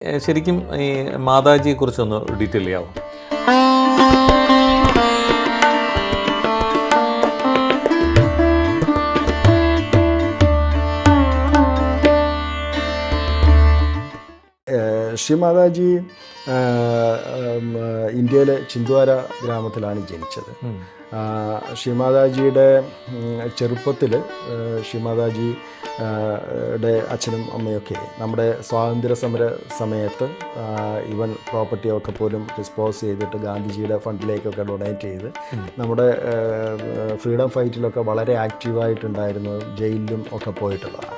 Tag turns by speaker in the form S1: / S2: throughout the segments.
S1: ശരിക്കും ഈ മാതാജിയെ കുറിച്ചൊന്ന് ഡീറ്റെയിൽ ചെയ്യാമോ?
S2: ശ്രീ മാതാജി ഇന്ത്യയിലെ ചിന്ദ്വാര ഗ്രാമത്തിലാണ് ജനിച്ചത്. ശ്രീ മാതാജിയുടെ ചെറുപ്പത്തിൽ ശ്രീ മാതാജിയുടെ അച്ഛനും അമ്മയൊക്കെ നമ്മുടെ സ്വാതന്ത്ര്യ സമര സമയത്ത് ഈവൻ പ്രോപ്പർട്ടിയൊക്കെ പോലും ഡിസ്പോസ് ചെയ്തിട്ട് ഗാന്ധിജിയുടെ ഫണ്ടിലേക്കൊക്കെ ഡൊണേറ്റ് ചെയ്ത് നമ്മുടെ ഫ്രീഡം ഫൈറ്റിലൊക്കെ വളരെ ആക്റ്റീവായിട്ടുണ്ടായിരുന്നു, ജയിലിലും ഒക്കെ പോയിട്ടുള്ളതാണ്.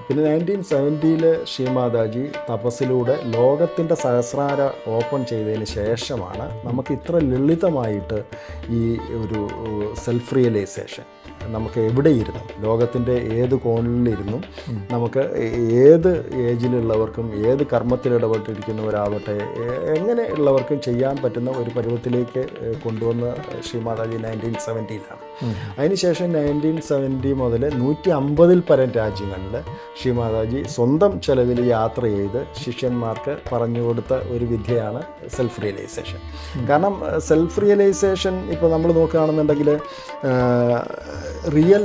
S2: പിന്നെ 1970 ശ്രീ മാതാജി തപസ്സിലൂടെ ലോകത്തിൻ്റെ സഹസ്രാര ഓപ്പൺ ചെയ്തതിന് ശേഷമാണ് നമുക്ക് ഇത്ര ലളിതമായിട്ട് ഈ ഒരു സെൽഫ് റിയലൈസേഷൻ നമുക്ക് എവിടെയിരുന്നു, ലോകത്തിൻ്റെ ഏത് കോണിലിരുന്നും നമുക്ക് ഏത് ഏജിലുള്ളവർക്കും ഏത് കർമ്മത്തിൽ ഇടപെട്ടിരിക്കുന്നവരാവട്ടെ എങ്ങനെ ഉള്ളവർക്കും ചെയ്യാൻ പറ്റുന്ന ഒരു പരുവത്തിലേക്ക് കൊണ്ടുവന്ന ശ്രീ മാതാജി 1970-ലാണ്. അതിനുശേഷം 1970 മുതൽ 150-ൽ പരം രാജ്യങ്ങളിൽ ശ്രീ മാതാജി സ്വന്തം ചെലവിൽ യാത്ര ചെയ്ത് ശിഷ്യന്മാർക്ക് പറഞ്ഞു കൊടുത്ത ഒരു വിദ്യയാണ് സെൽഫ് റിയലൈസേഷൻ. കാരണം സെൽഫ് റിയലൈസേഷൻ ഇപ്പോൾ നമ്മൾ നോക്കുകയാണെന്നുണ്ടെങ്കിൽ real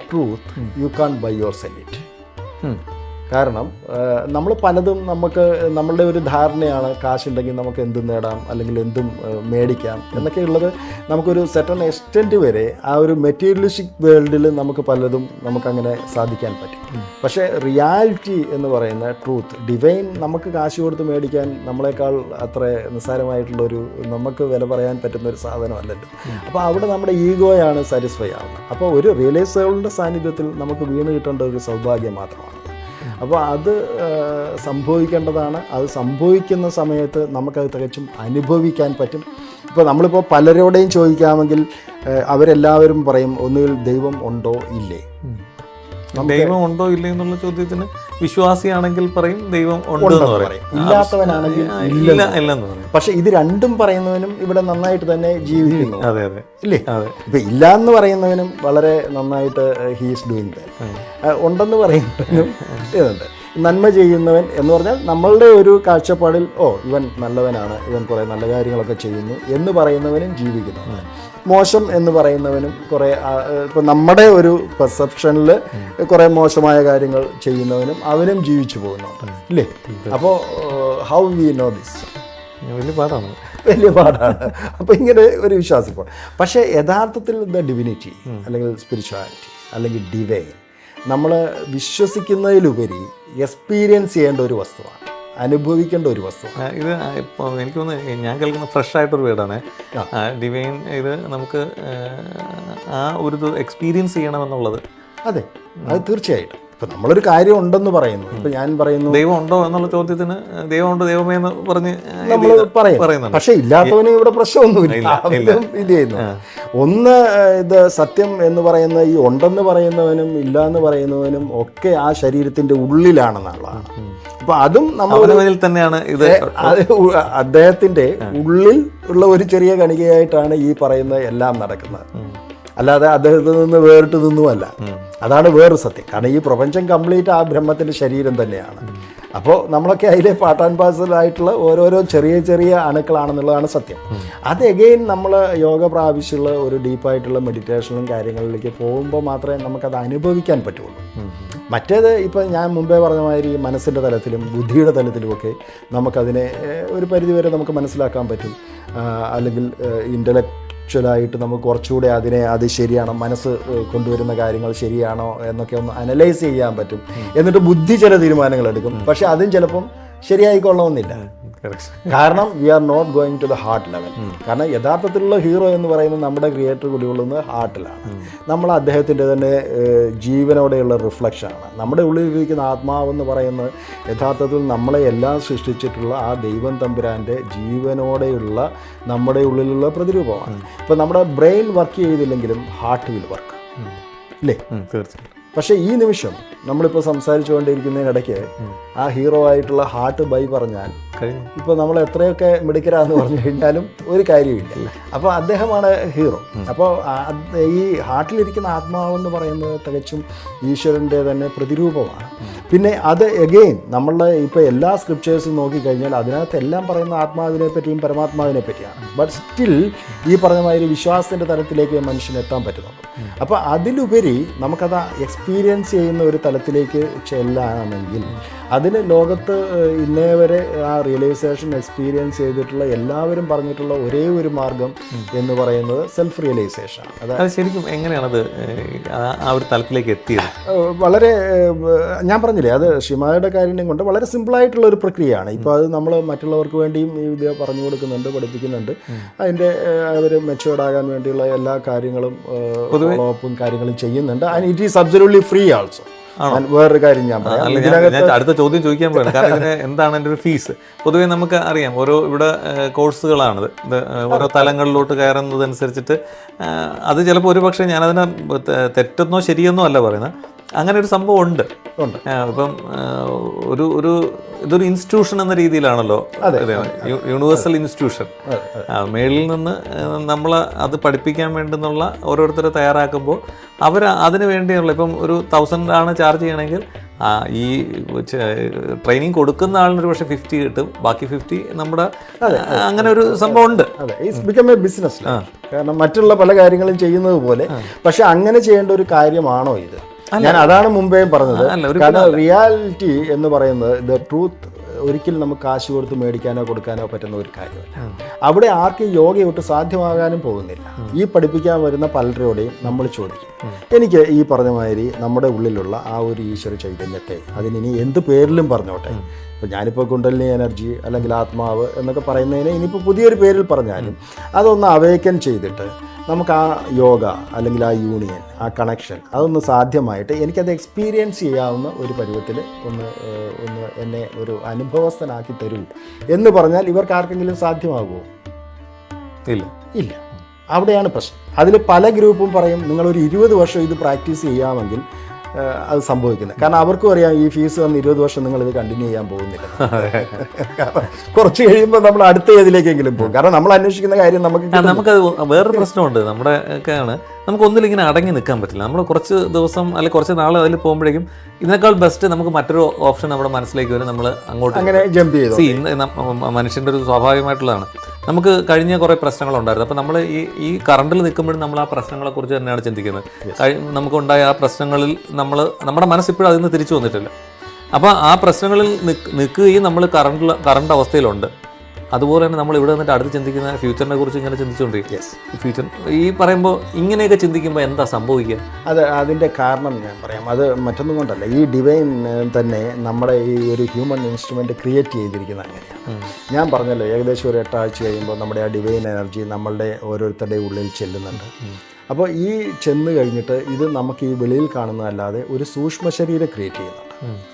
S2: truth you can by yourself it. കാരണം നമ്മൾ പലതും നമുക്ക് നമ്മളുടെ ഒരു ധാരണയാണ്, കാശുണ്ടെങ്കിൽ നമുക്ക് എന്തും നേടാം അല്ലെങ്കിൽ എന്തും മേടിക്കാം എന്നൊക്കെ ഉള്ളത്. നമുക്കൊരു സെർട്ടൺ എക്സ്റ്റെൻറ്റ് വരെ ആ ഒരു മെറ്റീരിയലിസ്റ്റിക് വേൾഡിൽ നമുക്ക് പലതും നമുക്കങ്ങനെ സാധിക്കാൻ പറ്റും. പക്ഷേ റിയാലിറ്റി എന്ന് പറയുന്ന ട്രൂത്ത്, ഡിവൈൻ നമുക്ക് കാശ് കൊടുത്ത് മേടിക്കാൻ നമ്മളെക്കാൾ അത്ര നിസ്സാരമായിട്ടുള്ളൊരു നമുക്ക് വില പറയാൻ പറ്റുന്ന ഒരു സാധനമല്ലല്ലോ. അപ്പോൾ അവിടെ നമ്മുടെ ഈഗോയാണ് സാറ്റിസ്ഫൈ ആവുന്നത്. അപ്പോൾ ഒരു റിയലൈസേഷൻ്റെ സാന്നിധ്യത്തിൽ നമുക്ക് വീണ് കിട്ടേണ്ട ഒരു സൗഭാഗ്യം മാത്രമാണ്. അപ്പോൾ അത് സംഭവിക്കേണ്ടതാണ്. അത് സംഭവിക്കുന്ന സമയത്ത് നമുക്കത് തികച്ചും അനുഭവിക്കാൻ പറ്റും. ഇപ്പോൾ നമ്മളിപ്പോൾ പലരോടെയും ചോദിക്കാമെങ്കിൽ അവരെല്ലാവരും പറയും ഒന്നുകിൽ ദൈവം ഉണ്ടോ ഇല്ലേ.
S1: ദൈവം ഉണ്ടോ ഇല്ലേ എന്നുള്ള ചോദ്യത്തിന് വിശ്വാസിയാണെങ്കിൽ പറയും ദൈവം ഉണ്ടെന്ന് പറയും,
S2: ഇല്ലാത്തവനാണെങ്കിൽ
S1: ഇല്ലെന്ന് പറയും.
S2: പക്ഷെ ഇത് രണ്ടും പറയുന്നവനും ഇവിടെ നന്നായിട്ട് തന്നെ ജീവിക്കുന്നു.
S1: അതെ അതെ
S2: ഇല്ലേ? ഇപ്പൊ ഇല്ല എന്ന് പറയുന്നവനും വളരെ നന്നായിട്ട് ഹീസ് ഡൂയിങ് ദാറ്റ്. ഉണ്ടെന്ന് പറയുന്നവനും ഇതുണ്ട്. നന്മ ചെയ്യുന്നവൻ എന്ന് പറഞ്ഞാൽ നമ്മളുടെ ഒരു കാഴ്ചപ്പാടിൽ ഇവൻ നല്ലവനാണ്, ഇവൻ കുറേ നല്ല കാര്യങ്ങളൊക്കെ ചെയ്യുന്നു എന്ന് പറയുന്നവനും ജീവിക്കുന്നു. മോശം എന്ന് പറയുന്നവനും കുറേ ഇപ്പം നമ്മുടെ ഒരു പെർസെപ്ഷനിൽ കുറേ മോശമായ കാര്യങ്ങൾ ചെയ്യുന്നവനും അവനും ജീവിച്ചു പോകുന്നുണ്ട്, ഇല്ലേ? അപ്പോൾ ഹൗ വി നോ ദിസ്? വലിയ പാടാണ്. അപ്പോൾ ഇങ്ങനെ ഒരു വിശ്വാസിപ്പോൾ. പക്ഷേ യഥാർത്ഥത്തിൽ ദ ഡിവിനിറ്റി അല്ലെങ്കിൽ സ്പിരിച്വാലിറ്റി അല്ലെങ്കിൽ ഡിവൈൻ നമ്മൾ വിശ്വസിക്കുന്നതിലുപരി എക്സ്പീരിയൻസ് ചെയ്യേണ്ട ഒരു വസ്തുവാണ്, അനുഭവിക്കേണ്ട ഒരു വസ്തുവാണ്.
S1: ഇത് ഇപ്പോൾ എനിക്ക് തോന്നുന്നു ഞാൻ കേൾക്കുന്ന ഫ്രഷ് ആയിട്ടൊരു വേർഡാണ് ഡിവൈൻ. ഇത് നമുക്ക് ആ ഒരു എക്സ്പീരിയൻസ് ചെയ്യണമെന്നുള്ളത്.
S2: അതെ, അത് തീർച്ചയായിട്ടും. ഇപ്പം നമ്മളൊരു കാര്യം ഉണ്ടെന്ന് പറയുന്നു, ഇപ്പം ഞാൻ പറയുന്നു
S1: ദൈവം ഉണ്ടോ എന്നുള്ള ചോദ്യത്തിന് ദൈവമുണ്ട് ദൈവമേ എന്ന് പറഞ്ഞ്
S2: നമ്മൾ പറയുന്നു. പക്ഷേ ഇല്ലാത്തവന് ഇവിടെ പ്രശ്നമൊന്നുമില്ല, ഇത് ചെയ്യുന്നു. ഒന്ന്, ഇത് സത്യം എന്ന് പറയുന്ന ഈ ഉണ്ടെന്ന് പറയുന്നവനും ഇല്ല എന്ന് പറയുന്നവനും ഒക്കെ ആ ശരീരത്തിൻ്റെ ഉള്ളിലാണെന്നുള്ളതാണ്. അപ്പൊ അതും നമ്മൾ
S1: തന്നെയാണ് ഇത്.
S2: അദ്ദേഹത്തിന്റെ ഉള്ളിൽ ഉള്ള ഒരു ചെറിയ കണികയായിട്ടാണ് ഈ പറയുന്ന എല്ലാം നടക്കുന്നത്. അല്ലാതെ അദ്ദേഹത്തിൽ നിന്ന് വേറിട്ട് നിന്നുമല്ല. അതാണ് വേറൊരു സത്യം. കാരണം ഈ പ്രപഞ്ചം കംപ്ലീറ്റ് ആ ബ്രഹ്മത്തിൻ്റെ ശരീരം തന്നെയാണ്. അപ്പോൾ നമ്മളൊക്കെ അതിലെ പാർട്ട് ആൻഡ് പാർസലായിട്ടുള്ള ഓരോരോ ചെറിയ ചെറിയ അണുക്കളാണെന്നുള്ളതാണ് സത്യം. അത് എഗെയിൻ നമ്മൾ യോഗ പ്രാപിച്ചുള്ള ഒരു ഡീപ്പായിട്ടുള്ള മെഡിറ്റേഷനും കാര്യങ്ങളിലേക്ക് പോകുമ്പോൾ മാത്രമേ നമുക്കത് അനുഭവിക്കാൻ പറ്റുള്ളൂ. മറ്റേത് ഇപ്പം ഞാൻ മുമ്പേ പറഞ്ഞ മാതിരി മനസ്സിൻ്റെ തലത്തിലും ബുദ്ധിയുടെ തലത്തിലുമൊക്കെ നമുക്കതിനെ ഒരു പരിധിവരെ നമുക്ക് മനസ്സിലാക്കാൻ പറ്റും. അല്ലെങ്കിൽ ഇൻ്റലക്ച്വലായിട്ട് നമുക്ക് കുറച്ചുകൂടെ അത് ശരിയാണോ, മനസ്സ് കൊണ്ടുവരുന്ന കാര്യങ്ങൾ ശരിയാണോ എന്നൊക്കെ ഒന്ന് അനലൈസ് ചെയ്യാൻ പറ്റും. എന്നിട്ട് ബുദ്ധി ചില തീരുമാനങ്ങൾ എടുക്കും. പക്ഷെ അതും ചിലപ്പം ശരിയായിക്കൊള്ളണമെന്നില്ല. കാരണം we are not going to the heart level. കാരണം യഥാർത്ഥത്തിലുള്ള ഹീറോ എന്ന് പറയുന്നത് നമ്മുടെ ക്രിയേറ്റർ കുടികൊള്ളുന്നത് ഹാർട്ടിലാണ്. നമ്മൾ അദ്ദേഹത്തിൻ്റെ തന്നെ ജീവനോടെയുള്ള റിഫ്ലക്ഷനാണ്. നമ്മുടെ ഉള്ളിലിരിക്കുന്ന ആത്മാവെന്ന് പറയുന്നത് യഥാർത്ഥത്തിൽ നമ്മളെ എല്ലാം സൃഷ്ടിച്ചിട്ടുള്ള ആ ദൈവം തമ്പുരാൻ്റെ ജീവനോടെയുള്ള നമ്മുടെ ഉള്ളിലുള്ള പ്രതിരൂപമാണ്. ഇപ്പം നമ്മുടെ ബ്രെയിൻ വർക്ക് ചെയ്തില്ലെങ്കിലും ഹാർട്ട് വിൽ വർക്ക്, ഇല്ലേ?
S1: തീർച്ചയായിട്ടും.
S2: പക്ഷേ ഈ നിമിഷം നമ്മളിപ്പോൾ സംസാരിച്ചുകൊണ്ടിരിക്കുന്നതിനിടയ്ക്ക് ആ ഹീറോ ആയിട്ടുള്ള ഹാർട്ട് ബൈ പറഞ്ഞാൽ ഇപ്പോൾ നമ്മൾ എത്രയൊക്കെ മിടുക്കരാന്ന് പറഞ്ഞു കഴിഞ്ഞാലും ഒരു കാര്യമില്ല. അപ്പോൾ അദ്ദേഹമാണ് ഹീറോ. അപ്പോൾ ഈ ഹാർട്ടിലിരിക്കുന്ന ആത്മാവെന്ന് പറയുന്നത് തികച്ചും ഈശ്വരൻ്റെ തന്നെ പ്രതിരൂപമാണ്. പിന്നെ അത് എഗെയിൻ നമ്മളുടെ ഇപ്പോൾ എല്ലാ സ്ക്രിപ്റ്റേഴ്സും നോക്കിക്കഴിഞ്ഞാൽ അതിനകത്ത് എല്ലാം പറയുന്ന ആത്മാവിനെ പറ്റിയും പരമാത്മാവിനെ പറ്റിയാണ്. ബട്ട് സ്റ്റിൽ ഈ പറഞ്ഞ മാതിരി വിശ്വാസത്തിൻ്റെ തലത്തിലേക്ക് മനുഷ്യന് എത്താൻ പറ്റുന്നുണ്ട്. അപ്പോൾ അതിലുപരി നമുക്കത് എക്സ്പീരിയൻസ് ചെയ്യുന്ന ഒരു തലത്തിലേക്ക് ചെല്ലാമെങ്കിൽ അതിന് ലോകത്ത് ഇന്നേ വരെ ആ റിയലൈസേഷൻ എക്സ്പീരിയൻസ് ചെയ്തിട്ടുള്ള എല്ലാവരും പറഞ്ഞിട്ടുള്ള ഒരേ ഒരു മാർഗം എന്ന് പറയുന്നത് സെൽഫ് റിയലൈസേഷൻ ആണ്.
S1: അത് ശരിക്കും എങ്ങനെയാണത് ആ ഒരു തലത്തിലേക്ക് എത്തിയത്?
S2: വളരെ ഞാൻ പറഞ്ഞില്ലേ, അത് ഷിമായുടെ കാര്യം കൊണ്ട് വളരെ സിമ്പിളായിട്ടുള്ള ഒരു പ്രക്രിയയാണ്. ഇപ്പോൾ അത് നമ്മൾ മറ്റുള്ളവർക്ക് വേണ്ടിയും ഈ വിദ്യ പറഞ്ഞു കൊടുക്കുന്നുണ്ട്, പഠിപ്പിക്കുന്നുണ്ട്. അതിൻ്റെ അവർ മെച്ചുവേർഡ് ആകാൻ വേണ്ടിയുള്ള എല്ലാ കാര്യങ്ങളും ഫോളോ അപ്പും കാര്യങ്ങളും ചെയ്യുന്നുണ്ട്. And it is absolutely free also. വേറൊരു കാര്യം ഞാൻ പറയാം,
S1: ഞാൻ അടുത്ത ചോദ്യം ചോദിക്കാൻ പോയാണ്. കാരണം ഇതിന് എന്താണ് എൻ്റെ ഒരു ഫീസ്? പൊതുവേ നമുക്ക് അറിയാം, ഓരോ ഇവിടെ കോഴ്സുകളാണിത്. ഇത് ഓരോ തലങ്ങളിലോട്ട് കയറുന്നതനുസരിച്ചിട്ട് അത് ചിലപ്പോൾ ഒരു പക്ഷേ ഞാനതിനെ തെറ്റെന്നോ ശരിയെന്നോ അല്ല പറയുന്നത്, അങ്ങനെ ഒരു സംഭവം ഉണ്ട്. ഇപ്പം ഇതൊരു ഇൻസ്റ്റിറ്റ്യൂഷൻ എന്ന രീതിയിലാണല്ലോ, യൂണിവേഴ്സൽ ഇൻസ്റ്റിറ്റ്യൂഷൻ. മേളിൽ നിന്ന് നമ്മൾ അത് പഠിപ്പിക്കാൻ വേണ്ടുന്നുള്ള ഓരോരുത്തരെ തയ്യാറാക്കുമ്പോൾ അവർ അതിന് വേണ്ടിയുള്ള ഇപ്പം ഒരു 1000 ആണ് ചാർജ് ചെയ്യണമെങ്കിൽ ഈ ട്രെയിനിങ് കൊടുക്കുന്ന ആളിനൊരു പക്ഷേ 50 കിട്ടും, ബാക്കി 50 നമ്മുടെ അങ്ങനെ ഒരു സംഭവം ഉണ്ട്.
S2: അതെ, ഇറ്റ്സ് ബിക്കം എ ബിസിനസ്. കാരണം മറ്റുള്ള പല കാര്യങ്ങളും ചെയ്യുന്നത് പോലെ. പക്ഷെ അങ്ങനെ ചെയ്യേണ്ട ഒരു കാര്യമാണോ ഇത്? ഞാൻ അതാണ് മുമ്പേ പറഞ്ഞത്. കാരണം റിയാലിറ്റി എന്ന് പറയുന്നത്, ദ ട്രൂത്ത് ഒരിക്കലും നമുക്ക് കാശ് കൊടുത്ത് മേടിക്കാനോ കൊടുക്കാനോ പറ്റുന്ന ഒരു കാര്യമല്ല. അവിടെ ആർക്കും യോഗയൊട്ട് സാധ്യമാകാനും പോകുന്നില്ല. ഈ പഠിപ്പിക്കാൻ വരുന്ന പലരോടെയും നമ്മൾ ചോദിക്കും, എനിക്ക് ഈ പറഞ്ഞ മാതിരി നമ്മുടെ ഉള്ളിലുള്ള ആ ഒരു ഈശ്വര ചൈതന്യത്തെ അതിനി എന്ത് പേരിലും പറഞ്ഞോട്ടെ, ഇപ്പോൾ ഞാനിപ്പോൾ കുണ്ടലിനി എനർജി അല്ലെങ്കിൽ ആത്മാവ് എന്നൊക്കെ പറയുന്നതിന് ഇനിയിപ്പോൾ പുതിയൊരു പേരിൽ പറഞ്ഞാലും അതൊന്ന് അവേക്കൻ ചെയ്തിട്ട് നമുക്ക് ആ യോഗ അല്ലെങ്കിൽ ആ യൂണിയൻ, ആ കണക്ഷൻ അതൊന്ന് സാധ്യമായിട്ട് എനിക്കത് എക്സ്പീരിയൻസ് ചെയ്യാവുന്ന ഒരു പരുവത്തിൽ ഒന്ന് എന്നെ ഒരു അനുഭവസ്ഥനാക്കി തരൂ എന്ന് പറഞ്ഞാൽ ഇവർക്ക് ആർക്കെങ്കിലും സാധ്യമാകുമോ? ഇല്ല. അവിടെയാണ് പ്രശ്നം. അതിൽ പല ഗ്രൂപ്പും പറയും നിങ്ങളൊരു 20 വർഷം ഇത് പ്രാക്ടീസ് ചെയ്യാമെങ്കിൽ അത് സംഭവിക്കുന്നത്. കാരണം അവർക്കും അറിയാം ഈ ഫീസ് വന്ന് 20 വർഷം നിങ്ങളിത് കണ്ടിന്യൂ ചെയ്യാൻ പോകുന്നില്ല. കാരണം കുറച്ച് കഴിയുമ്പോൾ നമ്മൾ അടുത്ത ഏതിലേക്കെങ്കിലും പോകും. കാരണം നമ്മൾ അന്വേഷിക്കുന്ന കാര്യം
S1: നമുക്കത് വേറൊരു പ്രശ്നമുണ്ട്. നമ്മുടെ ഒക്കെയാണ് നമുക്ക് ഒന്നിലിങ്ങനെ അടങ്ങി നിൽക്കാൻ പറ്റില്ല. നമ്മൾ കുറച്ച് ദിവസം അല്ലെങ്കിൽ കുറച്ച് നാൾ അതിൽ പോകുമ്പോഴേക്കും ഇതിനേക്കാൾ ബെസ്റ്റ് നമുക്ക് മറ്റൊരു ഓപ്ഷൻ നമ്മുടെ മനസ്സിലേക്ക് വരും. നമ്മൾ അങ്ങോട്ട്
S2: അങ്ങനെ ജമ്പ് ചെയ്തു.
S1: മനുഷ്യൻ്റെ ഒരു സ്വാഭാവികമായിട്ടുള്ളതാണ്. നമുക്ക് കഴിഞ്ഞ കുറേ പ്രശ്നങ്ങളുണ്ടായിരുന്നു. അപ്പോൾ നമ്മൾ ഈ കറണ്ടിൽ നിൽക്കുമ്പോഴും നമ്മൾ ആ പ്രശ്നങ്ങളെക്കുറിച്ച് തന്നെയാണ് ചിന്തിക്കുന്നത്. നമുക്കുണ്ടായ ആ പ്രശ്നങ്ങളിൽ നമ്മുടെ മനസ്സിപ്പോഴും അതിൽ നിന്ന് തിരിച്ചു വന്നിട്ടില്ല. അപ്പോൾ ആ പ്രശ്നങ്ങളിൽ നിൽക്കുകയും നമ്മൾ കറണ്ട് അവസ്ഥയിലുണ്ട്. അതുപോലെ തന്നെ നമ്മൾ ഇവിടെ നിന്നിട്ട് അടുത്ത് ചിന്തിക്കുന്ന ഫ്യൂച്ചറിനെ കുറിച്ച് ഇങ്ങനെ ചിന്തിച്ചുകൊണ്ടിരിക്കും. ഫ്യൂച്ചർ ഈ പറയുമ്പോൾ ഇങ്ങനെയൊക്കെ ചിന്തിക്കുമ്പോൾ എന്താ സംഭവിക്കുക?
S2: അതിൻ്റെ കാരണം ഞാൻ പറയാം. അത് മറ്റൊന്നും കൊണ്ടല്ല, ഈ ഡിവൈൻ തന്നെ നമ്മുടെ ഈ ഒരു ഹ്യൂമൻ ഇൻസ്ട്രുമെൻറ്റ് ക്രിയേറ്റ് ചെയ്തിരിക്കുന്നത് അങ്ങനെയാണ്. ഞാൻ പറഞ്ഞല്ലോ, ഏകദേശം ഒരു 8 ആഴ്ച കഴിയുമ്പോൾ നമ്മുടെ ആ ഡിവൈൻ എനർജി നമ്മളുടെ ഓരോരുത്തരുടെ ഉള്ളിൽ ചെല്ലുന്നുണ്ട്. അപ്പോൾ ഈ ചെന്ന് കഴിഞ്ഞിട്ട് ഇത് നമുക്ക് ഈ വെളിയിൽ കാണുന്നതല്ലാതെ ഒരു സൂക്ഷ്മ ശരീരം ക്രിയേറ്റ് ചെയ്യുന്നുണ്ട്.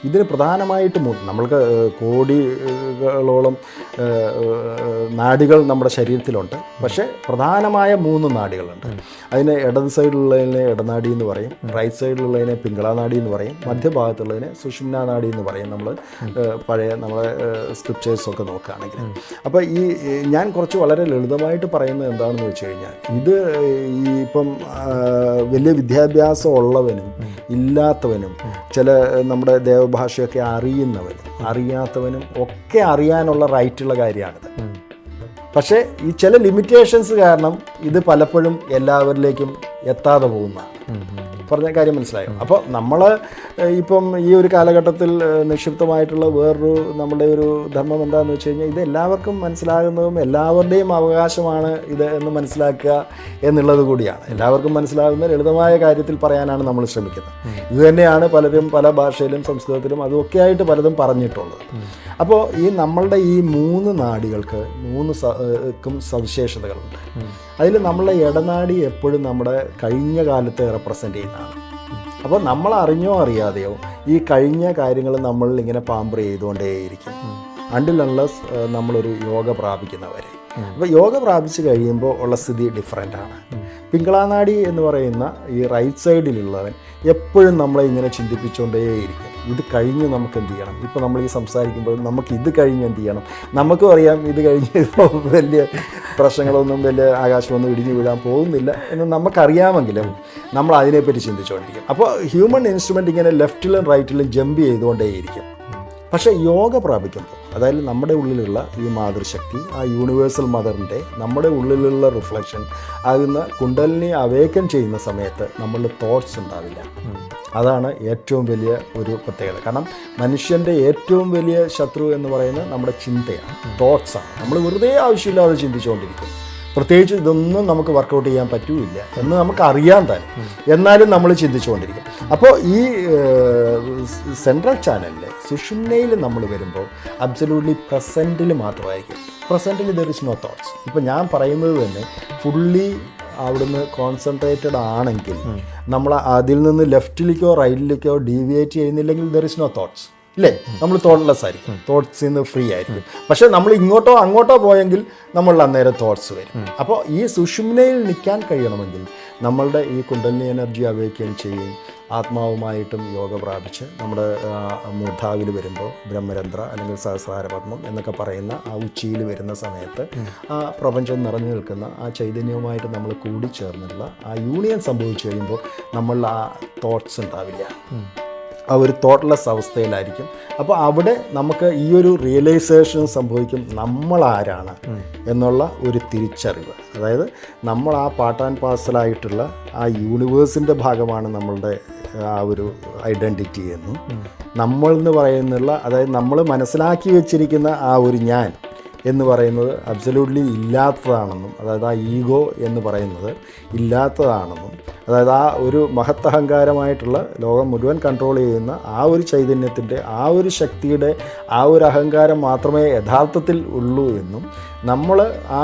S2: ഇതിന് പ്രധാനമായിട്ട് നമ്മൾക്ക് കോടികളോളം നാഡികൾ നമ്മുടെ ശരീരത്തിലുണ്ട്. പക്ഷേ പ്രധാനമായ 3 നാഡികളുണ്ട്. അതിന് ഇടത് സൈഡിലുള്ളതിനെ ഇടനാഡി എന്ന് പറയും, റൈറ്റ് സൈഡിലുള്ളതിനെ പിങ്കളാനാഡി എന്ന് പറയും, മധ്യഭാഗത്തുള്ളതിനെ സുഷുമ്നാ നാഡി എന്ന് പറയും. നമ്മൾ പഴയ നമ്മളെ സ്ക്രിപ്റ്റേഴ്സൊക്കെ നോക്കുകയാണെങ്കിൽ. അപ്പോൾ ഈ ഞാൻ കുറച്ച് വളരെ ലളിതമായിട്ട് പറയുന്നത് എന്താണെന്ന് വെച്ച് കഴിഞ്ഞാൽ, ഇത് ഈ ഇപ്പം വലിയ വിദ്യാഭ്യാസം ഉള്ളവനും ഇല്ലാത്തവനും ചില നമ്മുടെ ദേവഭാഷയൊക്കെ അറിയുന്നവനും അറിയാത്തവനും ഒക്കെ അറിയാനുള്ള റൈറ്റുള്ള കാര്യമാണിത്. പക്ഷേ ഈ ചില ലിമിറ്റേഷൻസ് കാരണം ഇത് പലപ്പോഴും എല്ലാവരിലേക്കും എത്താതെ പോകുന്നതാണ്. പറഞ്ഞ കാര്യം മനസ്സിലായോ? അപ്പോൾ നമ്മൾ ഇപ്പം ഈ ഒരു കാലഘട്ടത്തിൽ നിക്ഷിപ്തമായിട്ടുള്ള വേറൊരു നമ്മുടെ ഒരു ധർമ്മം എന്താണെന്ന് വെച്ച് കഴിഞ്ഞാൽ, ഇത് എല്ലാവർക്കും മനസ്സിലാകുന്നതും എല്ലാവരുടെയും അവകാശമാണ് ഇത് എന്ന് മനസ്സിലാക്കുക എന്നുള്ളത് കൂടിയാണ്. എല്ലാവർക്കും മനസ്സിലാകുന്ന ലളിതമായ കാര്യത്തിൽ പറയാനാണ് നമ്മൾ ശ്രമിക്കുന്നത്. ഇത് തന്നെയാണ് പലരും പല ഭാഷയിലും സംസ്കൃതത്തിലും അതുമൊക്കെ ആയിട്ട് പലതും പറഞ്ഞിട്ടുള്ളത്. അപ്പോൾ ഈ നമ്മളുടെ ഈ 3 നാഡികൾക്ക് 3 സവിശേഷതകളുണ്ട്. അതിൽ നമ്മളുടെ ഇടനാടി എപ്പോഴും നമ്മുടെ കഴിഞ്ഞ കാലത്തെ റെപ്രസെൻ്റ് ചെയ്യുന്നതാണ്. അപ്പോൾ നമ്മൾ അറിഞ്ഞോ അറിയാതെയോ ഈ കഴിഞ്ഞ കാര്യങ്ങൾ നമ്മൾ ഇങ്ങനെ പാമ്പർ ചെയ്തുകൊണ്ടേയിരിക്കും അണ്ടിൽ അൺലെസ് നമ്മളൊരു യോഗ പ്രാപിക്കുന്നവരെ. അപ്പോൾ യോഗ പ്രാപിച്ച് കഴിയുമ്പോൾ ഉള്ള സ്ഥിതി ഡിഫറെൻ്റാണ്. പിങ്കളാനാടി എന്ന് പറയുന്ന ഈ റൈറ്റ് സൈഡിലുള്ളവൻ എപ്പോഴും നമ്മളെ ഇങ്ങനെ ചിന്തിപ്പിച്ചുകൊണ്ടേയിരിക്കും. ഇത് കഴിഞ്ഞ് നമുക്ക് എന്ത് ചെയ്യണം, ഇപ്പോൾ നമ്മൾ ഈ സംസാരിക്കുമ്പോൾ നമുക്ക് ഇത് കഴിഞ്ഞ് എന്ത് ചെയ്യണം, നമുക്കും അറിയാം ഇത് കഴിഞ്ഞ് ഇപ്പോൾ വലിയ പ്രശ്നങ്ങളൊന്നും വലിയ ആകാശമൊന്നും ഇടിഞ്ഞു വീഴാൻ പോകുന്നില്ല എന്ന് നമുക്കറിയാമെങ്കിലും നമ്മൾ അതിനെപ്പറ്റി ചിന്തിച്ചുകൊണ്ടിരിക്കും. അപ്പോൾ ഹ്യൂമൻ ഇൻസ്ട്രുമെൻ്റ് ഇങ്ങനെ ലെഫ്റ്റിലും റൈറ്റിലും ജമ്പ് ചെയ്തുകൊണ്ടേയിരിക്കും. പക്ഷേ യോഗ പ്രാപിക്കുമ്പോൾ, അതായത് നമ്മുടെ ഉള്ളിലുള്ള ഈ മാതൃശക്തി, ആ യൂണിവേഴ്സൽ മദറിൻ്റെ നമ്മുടെ ഉള്ളിലുള്ള റിഫ്ലക്ഷൻ ആകുന്ന കുണ്ടലിനി അവേക്കൻ ചെയ്യുന്ന സമയത്ത് നമ്മളുടെ തോട്ട്സ് ഉണ്ടാവില്ല. അതാണ് ഏറ്റവും വലിയ ഒരു പ്രത്യേകത. കാരണം മനുഷ്യൻ്റെ ഏറ്റവും വലിയ ശത്രു എന്ന് പറയുന്നത് നമ്മുടെ ചിന്തയാണ്, തോട്ട്സാണ്. നമ്മൾ വെറുതെ ആവശ്യമില്ലാതെ ചിന്തിച്ചുകൊണ്ടിരിക്കും. പ്രത്യേകിച്ച് ഇതൊന്നും നമുക്ക് വർക്കൗട്ട് ചെയ്യാൻ പറ്റൂല്ല എന്ന് നമുക്കറിയാൻ തന്നെ, എന്നാലും നമ്മൾ ചിന്തിച്ചുകൊണ്ടിരിക്കും. അപ്പോൾ ഈ സെൻട്രൽ ചാനലിൽ സുഷുമ്നയിൽ നമ്മൾ വരുമ്പോൾ അബ്സല്യൂട്ട്ലി പ്രസൻറ്റിൽ മാത്രമായിരിക്കും. പ്രസൻറ്റിൽ ദർ ഇസ് നോ തോട്ട്സ്. ഇപ്പോൾ ഞാൻ പറയുന്നത് തന്നെ ഫുള്ളി അവിടുന്ന് കോൺസെൻട്രേറ്റഡ് ആണെങ്കിൽ നമ്മൾ അതിൽ നിന്ന് ലെഫ്റ്റിലേക്കോ റൈറ്റിലേക്കോ ഡീവിയേറ്റ് ചെയ്യുന്നില്ലെങ്കിൽ ദർ ഇസ് നോ തോട്ട്സ്, ഇല്ലേ? നമ്മൾ തോട്ട്ലെസ് ആയിരിക്കും, തോട്ട്സിൽ നിന്ന് ഫ്രീ ആയിരിക്കും. പക്ഷേ നമ്മൾ ഇങ്ങോട്ടോ അങ്ങോട്ടോ പോയെങ്കിൽ നമ്മൾ അന്നേരം തോട്ട്സ് വരും. അപ്പോൾ ഈ സുഷുമ്നയിൽ നിൽക്കാൻ കഴിയണമെങ്കിൽ നമ്മളുടെ ഈ കുണ്ടലിനി എനർജി അവേക്കൻ ചെയ്യും, ആത്മാവുമായിട്ടും യോഗ പ്രാപിച്ച് നമ്മുടെ മൂർധാവിൽ വരുമ്പോൾ ബ്രഹ്മരന്ധ്ര അല്ലെങ്കിൽ സഹസ്രാരപത്മം എന്നൊക്കെ പറയുന്ന ആ ഉച്ചിയിൽ വരുന്ന സമയത്ത് ആ പ്രപഞ്ചം നിറഞ്ഞു നിൽക്കുന്ന ആ ചൈതന്യവുമായിട്ട് നമ്മൾ കൂടിച്ചേർന്നുള്ള ആ യൂണിയൻ സംഭവിച്ചു കഴിയുമ്പോൾ നമ്മളിൽ ആ തോട്ട്സ് ഉണ്ടാവില്ല, ആ ഒരു തോട്ട്ലെസ് അവസ്ഥയിലായിരിക്കും. അപ്പോൾ അവിടെ നമുക്ക് ഈ ഒരു റിയലൈസേഷൻ സംഭവിക്കും, നമ്മളാരാണ് എന്നുള്ള ഒരു തിരിച്ചറിവ്. അതായത് നമ്മൾ ആ പാർട്ട് ആൻഡ് പാർസലായിട്ടുള്ള ആ യൂണിവേഴ്സിൻ്റെ ഭാഗമാണ് നമ്മളുടെ ആ ഒരു ഐഡൻറ്റിറ്റി എന്നും, നമ്മൾ എന്ന് പറയുന്നുള്ള, അതായത് നമ്മൾ മനസ്സിലാക്കി വെച്ചിരിക്കുന്ന ആ ഒരു ഞാൻ എന്ന് പറയുന്നത് അബ്സല്യൂട്ട്ലി ഇല്ലാത്തതാണെന്നും, അതായത് ആ ഈഗോ എന്ന് പറയുന്നത് ഇല്ലാത്തതാണെന്നും, അതായത് ആ ഒരു മഹത്തഹങ്കാരമായിട്ടുള്ള ലോകം മുഴുവൻ കൺട്രോൾ ചെയ്യുന്ന ആ ഒരു ചൈതന്യത്തിൻ്റെ ആ ഒരു ശക്തിയുടെ ആ ഒരു അഹങ്കാരം മാത്രമേ യഥാർത്ഥത്തിൽ ഉള്ളൂ എന്നും, നമ്മൾ ആ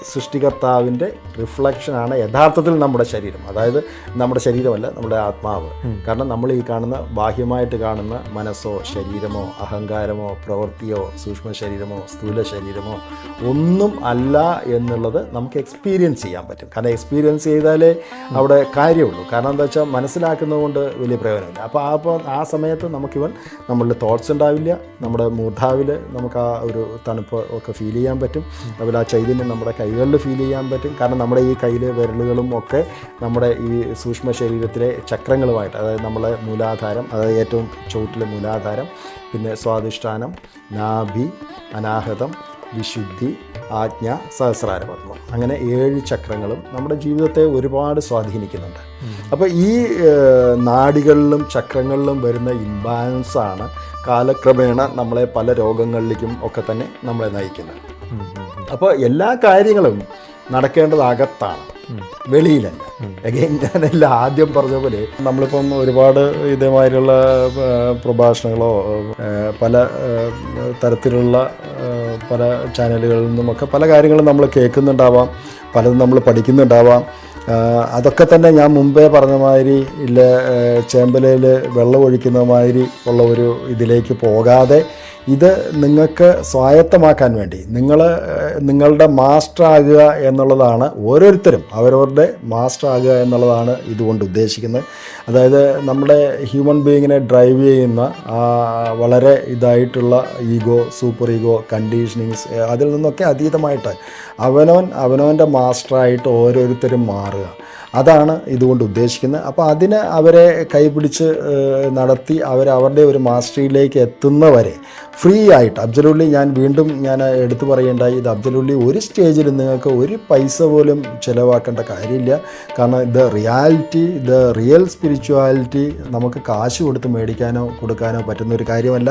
S2: സൃഷ്ടികർത്താവിൻ്റെ റിഫ്ലക്ഷനാണ് യഥാർത്ഥത്തിൽ നമ്മുടെ ശരീരം. അതായത് നമ്മുടെ ശരീരമല്ല, നമ്മുടെ ആത്മാവ്. കാരണം നമ്മൾ ഈ കാണുന്ന ബാഹ്യമായിട്ട് കാണുന്ന മനസ്സോ ശരീരമോ അഹങ്കാരമോ പ്രവൃത്തിയോ സൂക്ഷ്മ ശരീരമോ സ്ഥൂല ശരീരമോ ഒന്നും അല്ല എന്നുള്ളത് നമുക്ക് എക്സ്പീരിയൻസ് ചെയ്യാൻ പറ്റും. കാരണം എക്സ്പീരിയൻസ് ചെയ്താലേ അവിടെ കാര്യമുള്ളൂ. കാരണം എന്താ വെച്ചാൽ മനസ്സിലാക്കുന്നത് കൊണ്ട് വലിയ പ്രയോജനമില്ല. അപ്പോൾ ആ സമയത്ത് നമുക്കിവൻ നമ്മളുടെ തോട്ട്സ് ഉണ്ടാവില്ല, നമ്മുടെ മൂർധാവിൽ നമുക്ക് ആ ഒരു തണുപ്പ് ഒക്കെ ഫീൽ ചെയ്യാൻ പറ്റും. അതുപോലെ ആ ചൈതന്യം നമ്മുടെ കൈകളിൽ ഫീൽ ചെയ്യാൻ പറ്റും. കാരണം നമ്മുടെ ഈ കയ്യിലെ വിരലുകളും ഒക്കെ നമ്മുടെ ഈ സൂക്ഷ്മ ശരീരത്തിലെ ചക്രങ്ങളുമായിട്ട്, അതായത് നമ്മളെ മൂലാധാരം, അതായത് ഏറ്റവും ചുവട്ടിലെ മൂലാധാരം, പിന്നെ സ്വാധിഷ്ഠാനം, നാഭി, അനാഹതം, വിശുദ്ധി, ആജ്ഞ, സഹസ്രാരപത്മം, അങ്ങനെ 7 ചക്രങ്ങളും നമ്മുടെ ജീവിതത്തെ ഒരുപാട് സ്വാധീനിക്കുന്നുണ്ട്. അപ്പോൾ ഈ നാഡികളിലും ചക്രങ്ങളിലും വരുന്ന ഇംബാലൻസാണ് കാലക്രമേണ നമ്മളെ പല രോഗങ്ങളിലേക്കും ഒക്കെ തന്നെ നമ്മളെ നയിക്കുന്നത്. അപ്പോൾ എല്ലാ കാര്യങ്ങളും നടക്കേണ്ടത് അകത്താണ്, വെളിയിലല്ല. അഗൈൻ ഞാനെല്ലാം ആദ്യം പറഞ്ഞ പോലെ നമ്മളിപ്പം ഒരുപാട് ഇതേമാതിരിയുള്ള പ്രഭാഷണങ്ങളോ പല തരത്തിലുള്ള പല ചാനലുകളിൽ നിന്നുമൊക്കെ പല കാര്യങ്ങളും നമ്മൾ കേൾക്കുന്നുണ്ടാവാം, പലതും നമ്മൾ പഠിക്കുന്നുണ്ടാവാം. അതൊക്കെ തന്നെ ഞാൻ മുമ്പേ പറഞ്ഞ മാതിരി ഇല്ല ചേമ്പലയിൽ വെള്ളം ഒഴിക്കുന്ന മാതിരി ഉള്ള ഒരു ഇതിലേക്ക് പോകാതെ ഇത് നിങ്ങൾക്ക് സ്വായത്തമാക്കാൻ വേണ്ടി നിങ്ങളുടെ മാസ്റ്റർ ആകുക എന്നുള്ളതാണ്, ഓരോരുത്തരും അവരവരുടെ മാസ്റ്റർ ആകുക എന്നുള്ളതാണ് ഇതുകൊണ്ട് ഉദ്ദേശിക്കുന്നത്. അതായത് നമ്മുടെ ഹ്യൂമൻ ബീയിങ്ങിനെ ഡ്രൈവ് ചെയ്യുന്ന വളരെ ഇതായിട്ടുള്ള ഈഗോ, സൂപ്പർ ഈഗോ, കണ്ടീഷനിങ്സ്, അതിൽ നിന്നൊക്കെ അതീതമായിട്ട് അവനവൻ്റെ മാസ്റ്ററായിട്ട് ഓരോരുത്തരും മാറുക, അതാണ് ഇതുകൊണ്ട് ഉദ്ദേശിക്കുന്നത്. അപ്പോൾ അതിന് അവരെ കൈപിടിച്ച് നടത്തി അവരുടെ ഒരു മാസ്റ്ററിയിലേക്ക് എത്തുന്നവരെ ഫ്രീ ആയിട്ട് അബ്സല്യൂട്ട്ലി ഞാൻ എടുത്തു പറയേണ്ടായി, ഇത് അബ്സല്യൂട്ട്ലി ഒരു സ്റ്റേജിൽ നിങ്ങൾക്ക് ഒരു പൈസ പോലും ചിലവാക്കേണ്ട കാര്യമില്ല. കാരണം ദ റിയൽ സ്പിരിച്വാലിറ്റി നമുക്ക് കാശ് കൊടുത്ത് മേടിക്കാനോ കൊടുക്കാനോ പറ്റുന്ന ഒരു കാര്യമല്ല.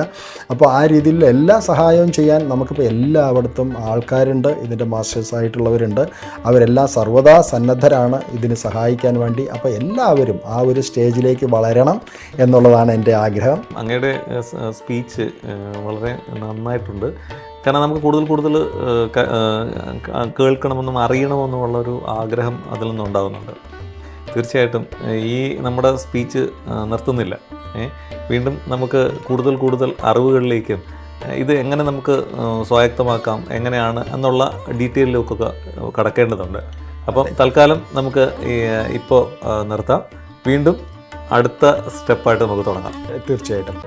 S2: അപ്പോൾ ആ രീതിയിൽ എല്ലാ സഹായവും ചെയ്യാൻ നമുക്കിപ്പോൾ എല്ലായിടത്തും ആൾക്കാരുണ്ട്, ഇതിൻ്റെ മാസ്റ്റേഴ്സ് ആയിട്ടുള്ളവരുണ്ട്. അവരെല്ലാം സർവ്വതാ സന്നദ്ധരാണ് ഇതിന് സഹായിക്കാൻ വേണ്ടി. അപ്പോൾ എല്ലാവരും ആ ഒരു സ്റ്റേജിലേക്ക് വളരണം എന്നുള്ളതാണ് എൻ്റെ ആഗ്രഹം.
S1: അങ്ങയുടെ സ്പീച്ച് വളരെ നന്നായിട്ടുണ്ട്. കാരണം നമുക്ക് കൂടുതൽ കേൾക്കണമെന്നും അറിയണമെന്നുമുള്ളൊരു ആഗ്രഹം അതിൽ നിന്നുണ്ടാകുന്നുണ്ട്. തീർച്ചയായിട്ടും ഈ നമ്മുടെ സ്പീച്ച് നിർത്തുന്നില്ല. വീണ്ടും നമുക്ക് കൂടുതൽ അറിവുകളിലേക്കും ഇത് എങ്ങനെ നമുക്ക് സ്വായത്തമാക്കാം, എങ്ങനെയാണ് എന്നുള്ള ഡീറ്റെയിലേക്കൊക്കെ കടക്കേണ്ടതുണ്ട്. അപ്പം തൽക്കാലം നമുക്ക് ഇപ്പോൾ നിർത്താം. വീണ്ടും അടുത്ത സ്റ്റെപ്പായിട്ട് നമുക്ക് തുടങ്ങാം.
S2: തീർച്ചയായിട്ടും.